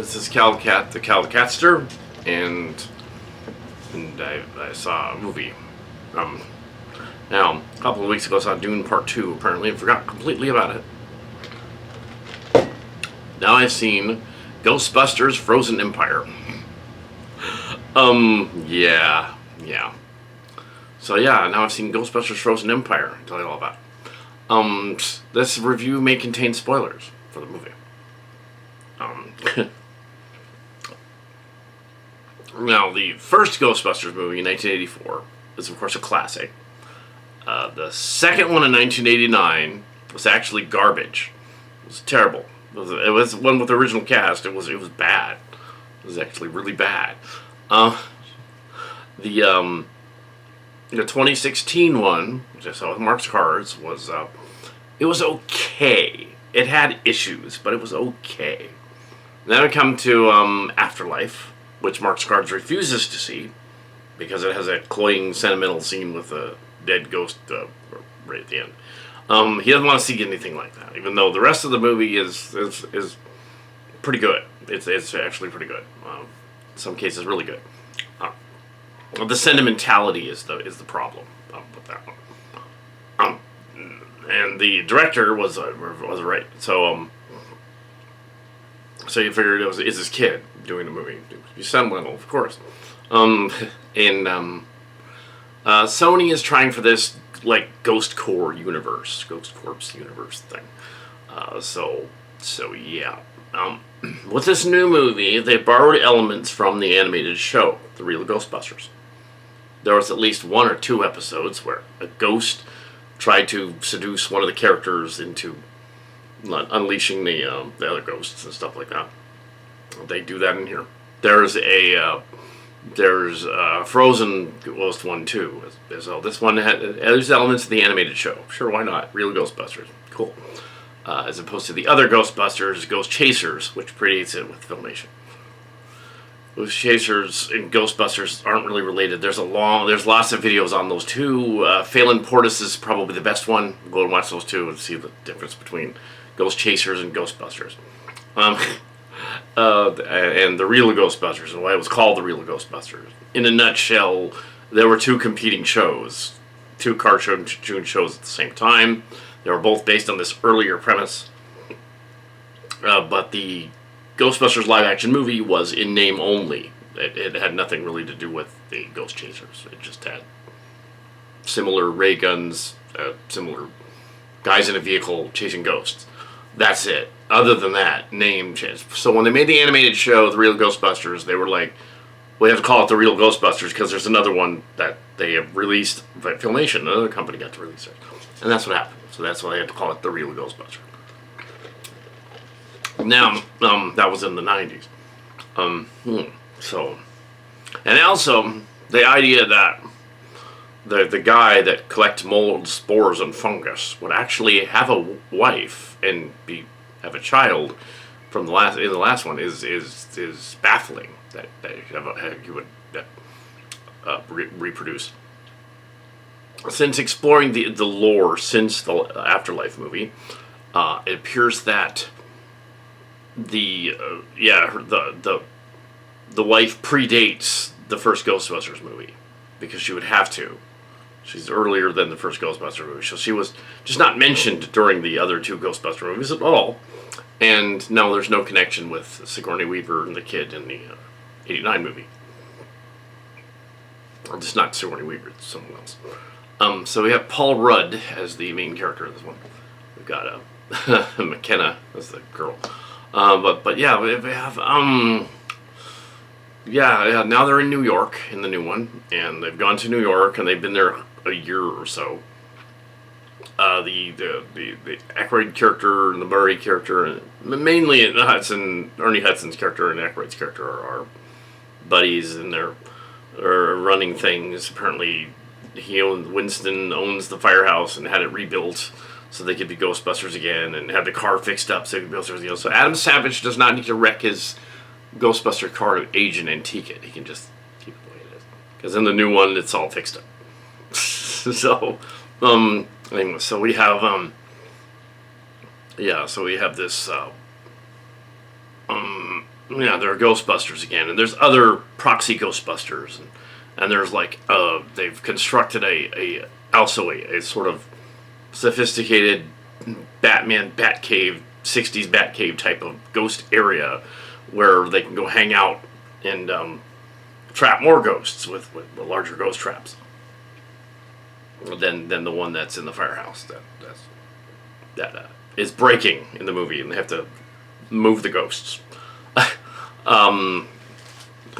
This is Kal Kat, the Kal Katster, and I saw a movie. Now, a couple of weeks ago I saw Dune Part 2, apparently, and forgot completely about it. Now I've seen Ghostbusters Frozen Empire. Yeah. So yeah, now I've seen Ghostbusters Frozen Empire. I'll tell you all about it. This review may contain spoilers for the movie. Now, the first Ghostbusters movie in 1984 is, of course, a classic. The second one in 1989 was actually garbage. It was terrible. It was one with the original cast. It was bad. It was actually really bad. The 2016 one, which I saw with Mark's Cards, was it was okay. It had issues, but it was okay. Then we come to Afterlife, which Mark's Cards refuses to see because it has a cloying, sentimental scene with a dead ghost right at the end. He doesn't want to see anything like that, even though the rest of the movie is pretty good. It's actually pretty good. In some cases, really good. The sentimentality is the problem with that one. And the director was right. So you figured it's his kid doing the movie. It would be sentimental, of course. Sony is trying for this like Ghost Corps universe thing. So yeah. With this new movie, they borrowed elements from the animated show, The Real Ghostbusters. There was at least one or two episodes where a ghost tried to seduce one of the characters into unleashing the other ghosts and stuff like that. They do that in here. There's Frozen Ghost one too. So this one there's elements of the animated show. Sure, why not? Real Ghostbusters, cool. As opposed to the other Ghostbusters, Ghost Chasers, which predates it with Filmation. Ghost Chasers and Ghostbusters aren't really related. There's lots of videos on those two. Phelan Portis is probably the best one. Go and watch those two and see the difference between Ghost Chasers and Ghostbusters. And the Real Ghostbusters, and why it was called the Real Ghostbusters. In a nutshell, there were two competing shows, two cartoon shows at the same time. They were both based on this earlier premise, but the Ghostbusters live-action movie was in name only. It had nothing really to do with the Ghost Chasers. It just had similar ray guns, similar guys in a vehicle chasing ghosts. That's it. Other than that, name change. So when they made the animated show, The Real Ghostbusters, they were like, we have to call it The Real Ghostbusters because there's another one that they have released by Filmation. Another company got to release it. And that's what happened. So that's why they had to call it The Real Ghostbusters. Now, that was in the 90s. And also, the idea that the guy that collects mold, spores, and fungus would actually have a wife and have a child from the last one is baffling. That he would reproduce. Since exploring the lore since the Afterlife movie, it appears that the wife predates the first Ghostbusters movie because she would have to. She's earlier than the first Ghostbusters movie, so she was just not mentioned during the other two Ghostbuster movies at all. And no, there's no connection with Sigourney Weaver and the kid in the 89 movie. Or just not Sigourney Weaver, it's someone else. So we have Paul Rudd as the main character of this one. We've got McKenna as the girl. But yeah, we have now they're in New York in the new one, and they've gone to New York and they've been there a year or so. The Aykroyd character and the Murray character, and mainly Ernie Hudson's character and Aykroyd's character are buddies, and they're running things. Apparently, Winston owns the firehouse and had it rebuilt so they could be Ghostbusters again, and had the car fixed up so they could be Ghostbusters again. So Adam Savage does not need to wreck his Ghostbuster car to age and antique it. He can just keep it the way it is. Because in the new one, it's all fixed up. So we have yeah, there are Ghostbusters again, and there's other proxy Ghostbusters, and there's like they've constructed a sort of sophisticated Batman Batcave 60s Batcave type of ghost area where they can go hang out and trap more ghosts with larger ghost traps than the one that's in the firehouse that is breaking in the movie, and they have to move the ghosts. The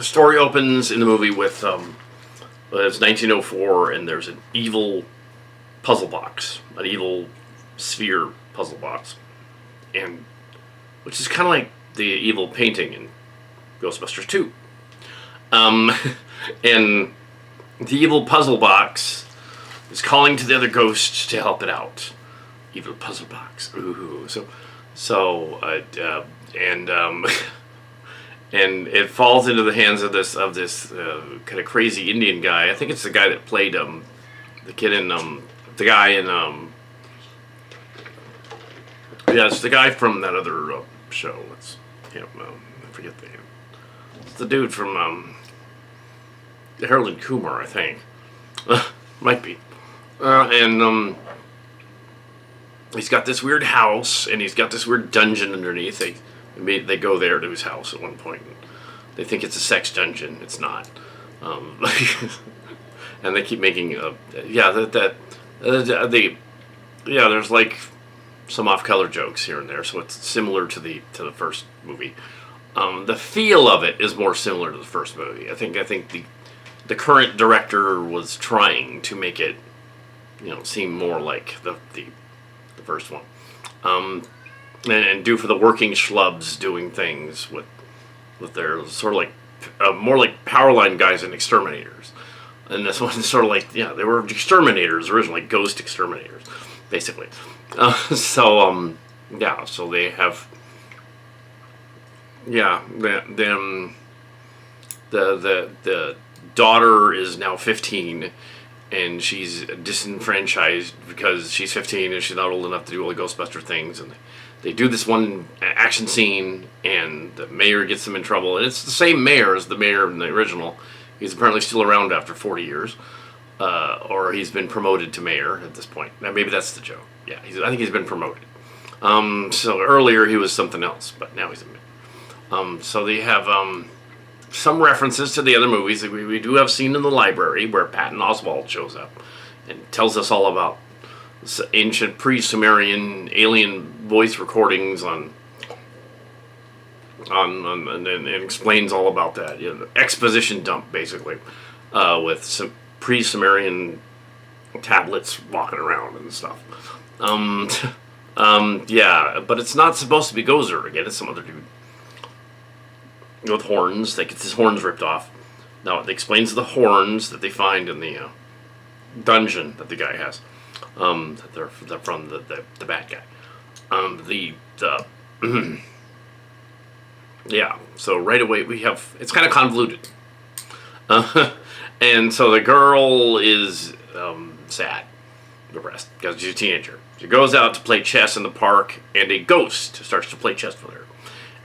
story opens in the movie with it's 1904, and there's an evil puzzle box, an evil sphere puzzle box, and which is kind of like the evil painting in Ghostbusters 2. And the evil puzzle box is calling to the other ghosts to help it out. Evil puzzle box. Ooh. And it falls into the hands of this kind of crazy Indian guy. I think it's the guy that played the kid in the guy in yeah, it's the guy from that other show. It's him. I forget the name. It's the dude from Harold and Kumar, I think. Might be. And he's got this weird house, and he's got this weird dungeon underneath. They go there to his house at one point. And they think it's a sex dungeon. It's not. And they keep making there's like some off-color jokes here and there, so it's similar to the first movie. The feel of it is more similar to the first movie. I think the current director was trying to make it, seem more like the first one, and do for the working schlubs doing things with their sort of like more like Powerline guys and exterminators, and this one's sort of like they were exterminators originally, ghost exterminators, basically. So they have the daughter is now 15, and she's disenfranchised because she's 15 and she's not old enough to do all the Ghostbuster things, and they do this one action scene, and the mayor gets them in trouble, and it's the same mayor as the mayor in the original. He's apparently still around after 40 years, or he's been promoted to mayor at this point. Now, maybe that's the joke. Yeah, I think he's been promoted. So earlier he was something else, but now he's a mayor. So they have some references to the other movies. We do have a scene in the library where Patton Oswalt shows up and tells us all about ancient pre-Sumerian alien voice recordings and explains all about that. Exposition dump, basically, with some pre-Sumerian tablets walking around and stuff. But it's not supposed to be Gozer again. It's some other dude with horns. They get his horns ripped off. Now it explains the horns that they find in the dungeon that the guy has. That they're from the bad guy. So right away we have, it's kind of convoluted. And so the girl is sad, depressed, because she's a teenager. She goes out to play chess in the park, and a ghost starts to play chess with her.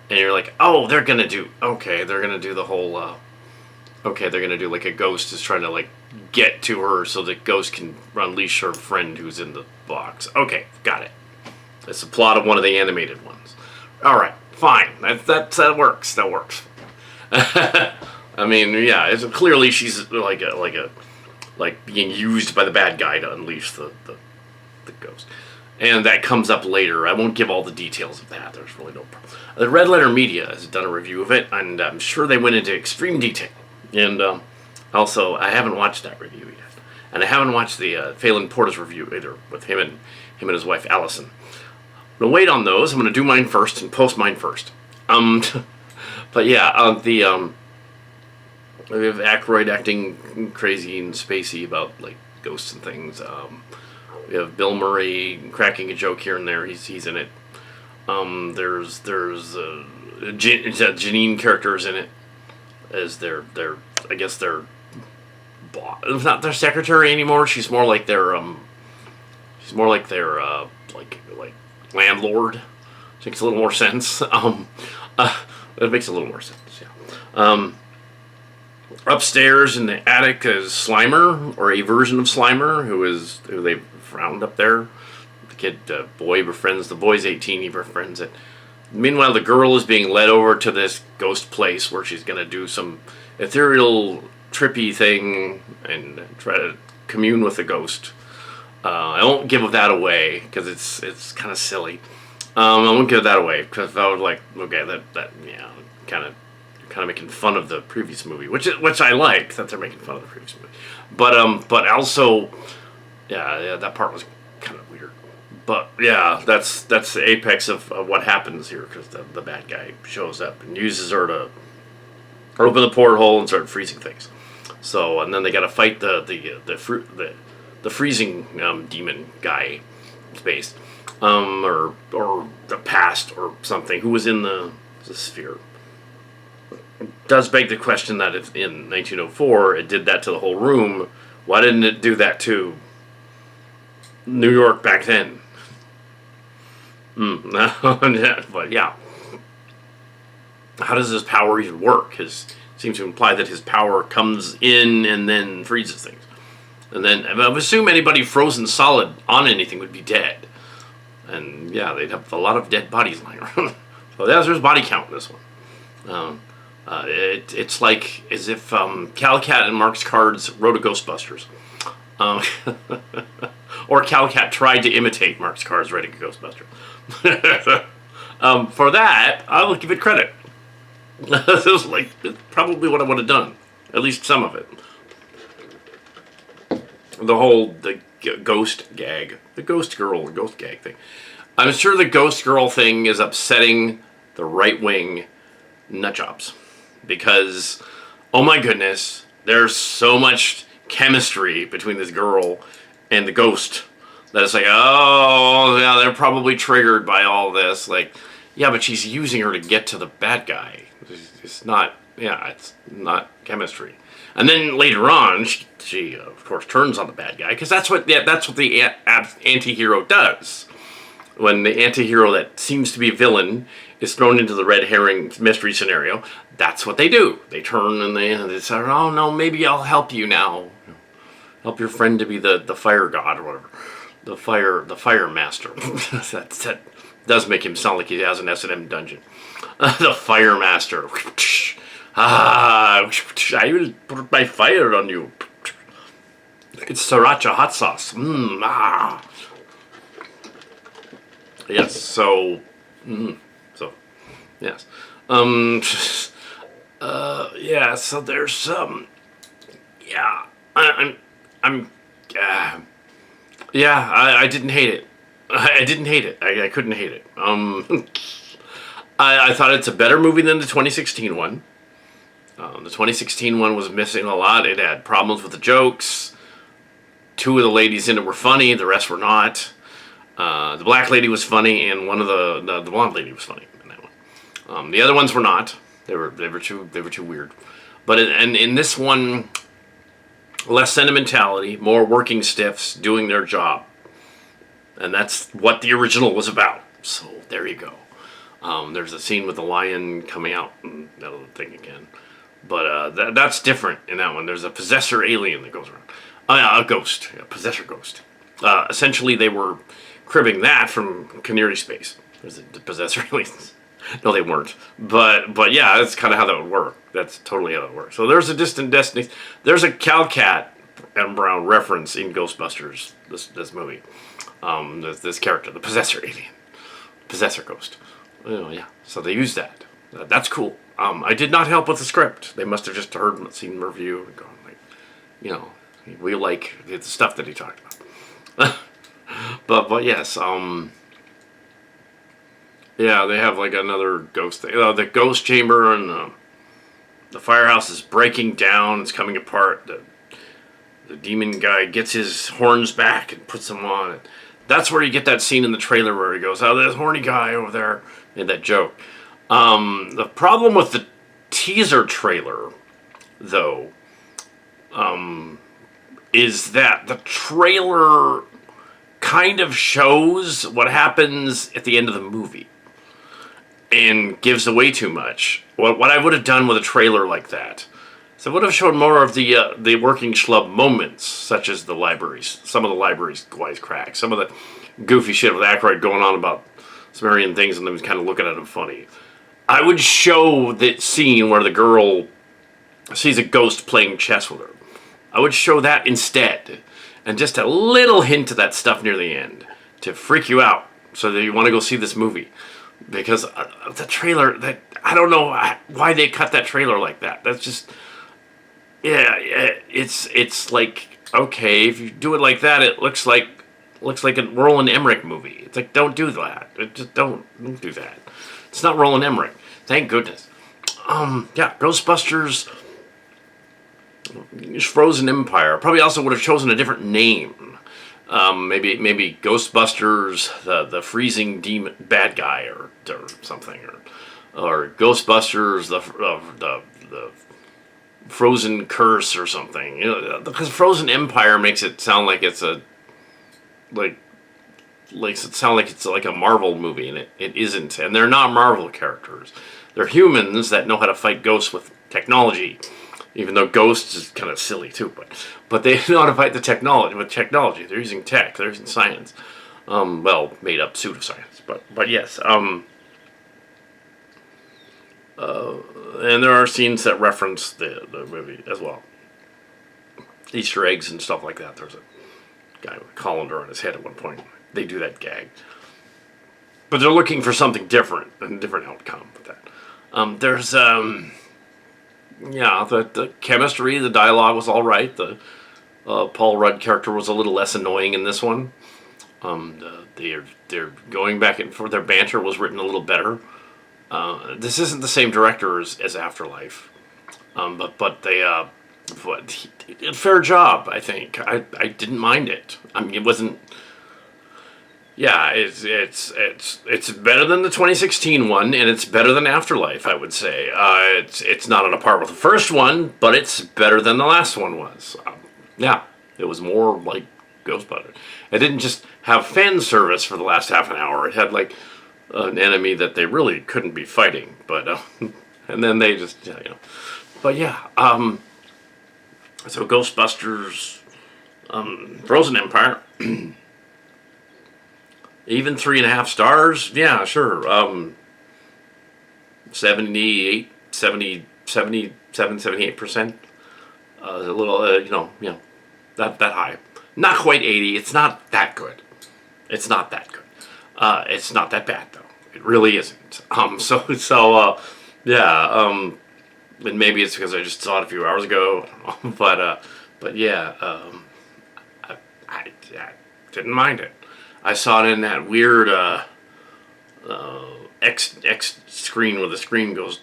And you're like, oh, they're gonna do the whole, they're gonna do like a ghost is trying to like get to her so the ghost can unleash her friend who's in the box. Okay, got it. It's the plot of one of the animated ones. All right, fine. That works. That works. I mean, yeah, it's clearly she's like being used by the bad guy to unleash the ghost. And that comes up later. I won't give all the details of that. There's really no problem. The Red Letter Media has done a review of it, and I'm sure they went into extreme detail. And also, I haven't watched that review yet. And I haven't watched the Phelan Portas review either, with him and his wife, Allison. I'm going to wait on those. I'm going to do mine first and post mine first. But yeah, we have Aykroyd acting crazy and spacey about like ghosts and things. We have Bill Murray cracking a joke here and there. He's in it. There's Janine characters in it as their I guess their boss, not their secretary anymore. She's more like their like landlord. Makes a little more sense. That makes a little more sense. Yeah. Upstairs in the attic is Slimer, or a version of Slimer, who they found up there. The boy befriends. The boy's 18. He befriends it. Meanwhile, the girl is being led over to this ghost place where she's going to do some ethereal, trippy thing and try to commune with the ghost. I won't give that away because it's kind of silly. I won't give that away because I was like, okay, that yeah, kind of making fun of the previous movie, which I like that they're making fun of the previous movie, but also, yeah, that part was kind of weird. But yeah, that's the apex of what happens here because the bad guy shows up and uses her to open the porthole and start freezing things. So and then they got to fight the freezing demon guy, space, or the past or something who was in the sphere. It does beg the question that if in 1904 it did that to the whole room, why didn't it do that to New York back then? But yeah. How does his power even work? Seems to imply that his power comes in and then freezes things. And then I would assume anybody frozen solid on anything would be dead. And yeah, they'd have a lot of dead bodies lying around. So there's body count in this one. It's like as if Kal Kat and Mark's Cards wrote a Ghostbusters. Or Kal Kat tried to imitate Mark's Cards writing a Ghostbusters. For that, I will give it credit. This was like probably what I would have done. At least some of it. The ghost gag. The ghost girl, the ghost gag thing. I'm sure the ghost girl thing is upsetting the right-wing nutjobs. Because, oh my goodness, there's so much chemistry between this girl and the ghost that it's like, oh, yeah, they're probably triggered by all this. Like, yeah, but she's using her to get to the bad guy. It's not chemistry. And then later on, she of course turns on the bad guy because that's what the anti-hero does. When the anti-hero that seems to be a villain is thrown into the red herring mystery scenario, that's what they do. They turn and they say, oh no, maybe I'll help you now. Help your friend to be the fire god or whatever. The fire master. that does make him sound like he has an S&M dungeon. The fire master. I will put my fire on you. It's sriracha hot sauce. Yes. So yes. Yeah. So there's yeah. I didn't hate it. I didn't hate it. I couldn't hate it. I thought it's a better movie than the 2016 one. The 2016 one was missing a lot. It had problems with the jokes. Two of the ladies in it were funny. The rest were not. The black lady was funny, and one of the blonde lady was funny in that one. The other ones were not. They were too weird. But in this one, less sentimentality, more working stiffs doing their job, and that's what the original was about. So there you go. There's a scene with the lion coming out and that little thing again. But that's different in that one. There's a possessor alien that goes around. A ghost. A possessor ghost. Essentially, they were cribbing that from Canary Space. There's the possessor aliens. No, they weren't. But yeah, that's kind of how that would work. That's totally how that works. So there's a Distant Destiny. There's a Kal Kat and Brown reference in Ghostbusters, this movie. This character, the possessor alien. Possessor ghost. Oh, yeah. So they used that. That's cool. I did not help with the script. They must have just seen the review and gone, like, we like the stuff that he talked about. but yes, yeah, they have like another ghost thing. The ghost chamber and the firehouse is breaking down. It's coming apart. The demon guy gets his horns back and puts them on. That's where you get that scene in the trailer where he goes, oh, there's a horny guy over there. Made that joke. The problem with the teaser trailer, though, is that the trailer kind of shows what happens at the end of the movie. and gives away too much. What I would have done with a trailer like that, so I would have shown more of the working schlub moments, such as the libraries, some of the libraries wisecracks, some of the goofy shit with Aykroyd going on about Sumerian things and them kind of looking at him funny. I would show that scene where the girl sees a ghost playing chess with her. I would show that instead, and just a little hint of that stuff near the end to freak you out, so that you want to go see this movie. Because the trailer, that I don't know why they cut that trailer like that. That's just, yeah, it's like, okay, if you do it like that, it looks like a Roland Emmerich movie. It's like, don't do that. Just don't do that. It's not Roland Emmerich. Thank goodness. Yeah, Ghostbusters Frozen Empire. Probably also would have chosen a different name. Maybe Ghostbusters the freezing demon bad guy or something, or Ghostbusters the Frozen Curse or something. You know, because Frozen Empire makes it sound like it's a like it's like a Marvel movie, and it isn't. And they're not Marvel characters. They're humans that know how to fight ghosts with technology. Even though Ghosts is kind of silly too, but they know how to fight the technology with technology. They're using tech. They're using science. Well, made up pseudoscience, but yes. And there are scenes that reference the movie as well. Easter eggs and stuff like that. There's a guy with a colander on his head at one point. They do that gag. But they're looking for something different, a different outcome with that. There's yeah, the chemistry, the dialogue was all right. The Paul Rudd character was a little less annoying in this one. They're going back and forth. Their banter was written a little better. This isn't the same director as Afterlife, but they did a fair job. I think I didn't mind it. I mean, it wasn't. Yeah, it's better than the 2016 one, and it's better than Afterlife, I would say. It's not on a par with the first one, but it's better than the last one was. Yeah, it was more like Ghostbusters. It didn't just have fan service for the last half an hour. It had like an enemy that they really couldn't be fighting, but and then they just But yeah, so Ghostbusters, Frozen Empire. Even 3.5 stars, yeah, sure. 78%. A little, that high. Not quite 80. It's not that good. It's not that good. It's not that bad though. It really isn't. Yeah. And maybe it's because I just saw it a few hours ago. but yeah. I didn't mind it. I saw it in that weird X screen where the screen goes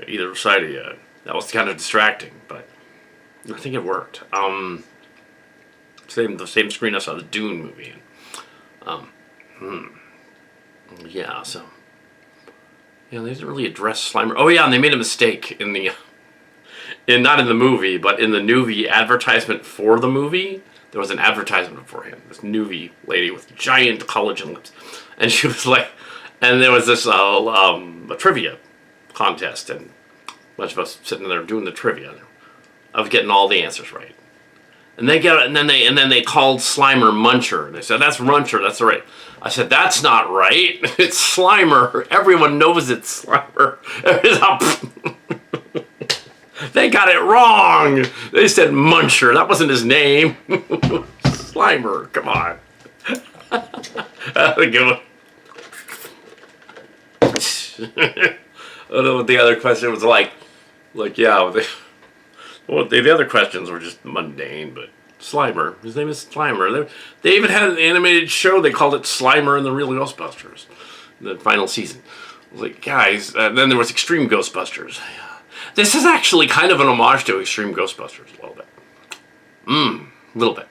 either side of you. That was kind of distracting, but I think it worked. The same screen I saw the Dune movie in. Yeah, so they didn't really address Slimer. Oh yeah, and they made a mistake in not in the movie, but in the Nuvi advertisement for the movie. There was an advertisement for him. This Nuvi lady with giant collagen lips, and she was like, and there was this a trivia contest, and a bunch of us sitting there doing the trivia. I was getting all the answers right, and then they called Slimer Muncher. They said that's Muncher. That's right. I said that's not right. It's Slimer. Everyone knows it's Slimer. They got it wrong. They said Muncher. That wasn't his name. Slimer. Come on. I don't know what the other question was like. Yeah. The other questions were just mundane, but Slimer. His name is Slimer. They even had an animated show. They called it Slimer and the Real Ghostbusters. The final season. I was like, guys. And then there was Extreme Ghostbusters. This is actually kind of an homage to Extreme Ghostbusters a little bit. A little bit.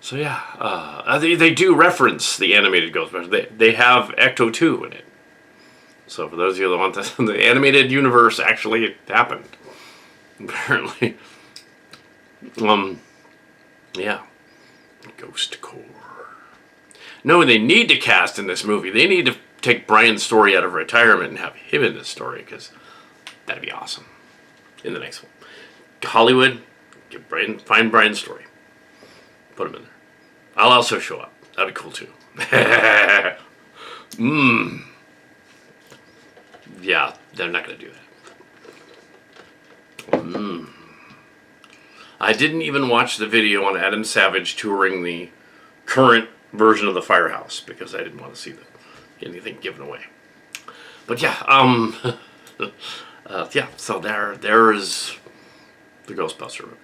So yeah, they do reference the animated Ghostbusters. They have Ecto 2 in it. So for those of you that want this, the animated universe actually happened. Apparently. Yeah. Ghost Core. No, they need to cast in this movie. They need take Brian's story out of retirement and have him in this story, because that'd be awesome. In the next one, Hollywood, find Brian's story, put him in there. I'll also show up. That'd be cool too. Yeah, they're not gonna do that. I didn't even watch the video on Adam Savage touring the current version of the Firehouse because I didn't want to see anything given away. But yeah, yeah. So there is the Ghostbuster movie.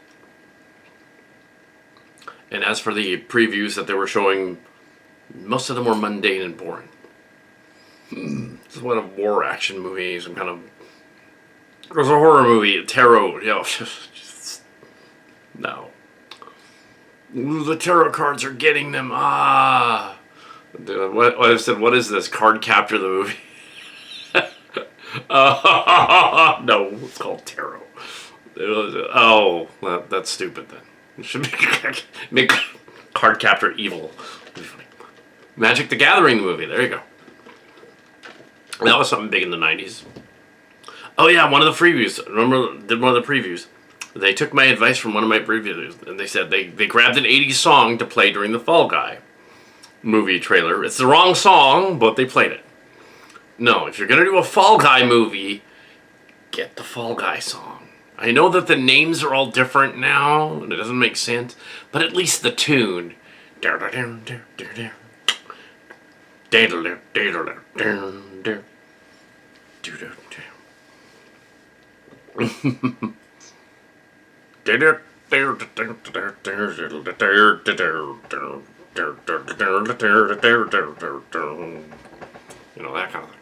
And as for the previews that they were showing, most of them were mundane and boring. It's one of war action movies, some kind of. There's a horror movie, a tarot, no. Ooh, the tarot cards are getting them. Ah. What I said, what is this? Card Captor the movie? No, it's called tarot. Oh, well, that's stupid then. It should make Card Captor evil. Magic the Gathering the movie. There you go. That was something big in the 90s. Oh yeah, one of the previews. Remember, did one of the previews. They took my advice from one of my previews, and they said they grabbed an 80s song to play during the Fall Guy movie trailer. It's the wrong song, but they played it. No, if you're going to do a Fall Guy movie, get the Fall Guy song. I know that the names are all different now, and it doesn't make sense, but at least the tune. You know, that kind of thing.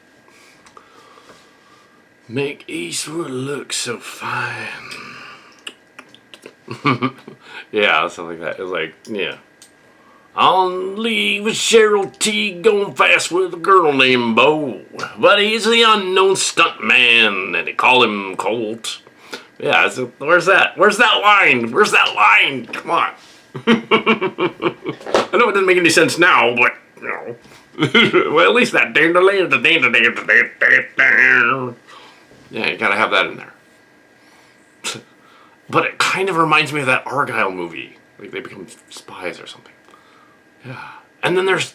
Make Eastwood look so fine. Yeah, something like that. It's like, yeah. On leave with Cheryl T, going fast with a girl named Bo. But he's the unknown stunt man, and they call him Colt. Yeah, so where's that? Where's that line? Where's that line? Come on. I know it doesn't make any sense now, but, you know. Well, at least that. Yeah, you gotta have that in there. But it kind of reminds me of that Argyle movie. Like they become spies or something. Yeah. And then there's,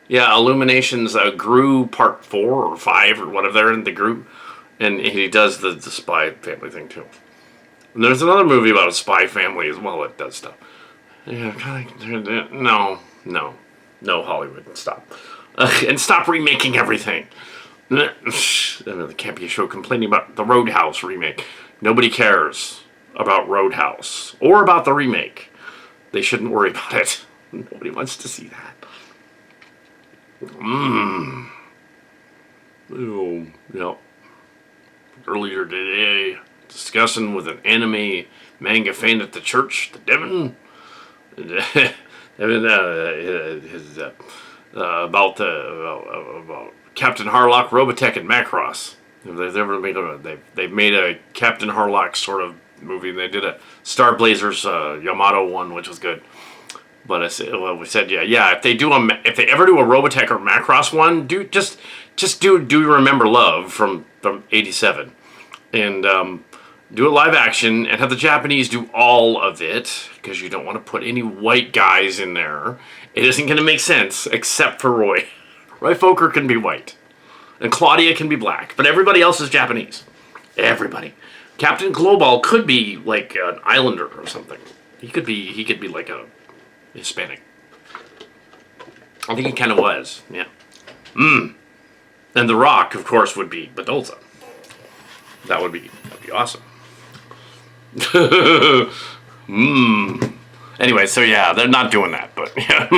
Illuminations, Gru Part 4 or 5 or whatever, in the Gru. And he does the spy family thing too. And there's another movie about a spy family as well that does stuff. Yeah, kind of. No, Hollywood, stop. And stop remaking everything. There can't be a show complaining about the Roadhouse remake. Nobody cares about Roadhouse or about the remake. They shouldn't worry about it. Nobody wants to see that. Oh, yeah. Earlier today, discussing with an anime manga fan at the church, the Devin, about Captain Harlock, Robotech, and Macross. They've made a Captain Harlock sort of movie. They did a Star Blazers Yamato one, which was good. But we said, if they ever do a Robotech or Macross one, just do You Remember Love from '87, and do it live action, and have the Japanese do all of it, because you don't want to put any white guys in there. It isn't going to make sense, except for Roy. Roy Fokker can be white, and Claudia can be black, but everybody else is Japanese. Everybody. Captain Global could be like an Islander or something. He could be like a Hispanic. I think he kind of was, yeah. And The Rock, of course, would be Badolza. That'd be awesome. Anyway, so yeah, they're not doing that, but yeah.